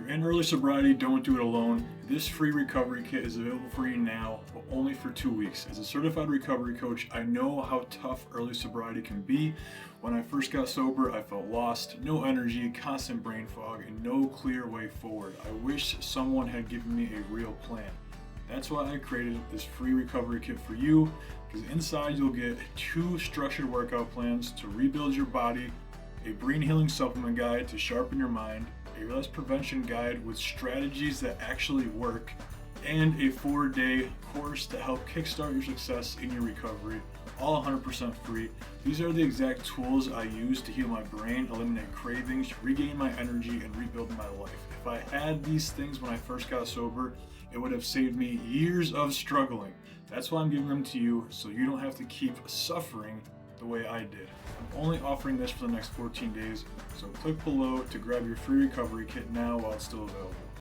you're in early sobriety, don't do it alone. This free recovery kit is available for you now, but only for 2 weeks. As a certified recovery coach, I know how tough early sobriety can be. When I first got sober, I felt lost, no energy, constant brain fog, and no clear way forward. I wish someone had given me a real plan. That's why I created this free recovery kit for you, because inside you'll get 2 structured workout plans to rebuild your body, a brain healing supplement guide to sharpen your mind, a relapse prevention guide with strategies that actually work, and a 4-day course to help kickstart your success in your recovery, all 100% free. These are the exact tools I use to heal my brain, eliminate cravings, regain my energy, and rebuild my life. If I had these things when I first got sober, it would have saved me years of struggling. That's why I'm giving them to you, so you don't have to keep suffering the way I did. I'm only offering this for the next 14 days, so click below to grab your free recovery kit now while it's still available.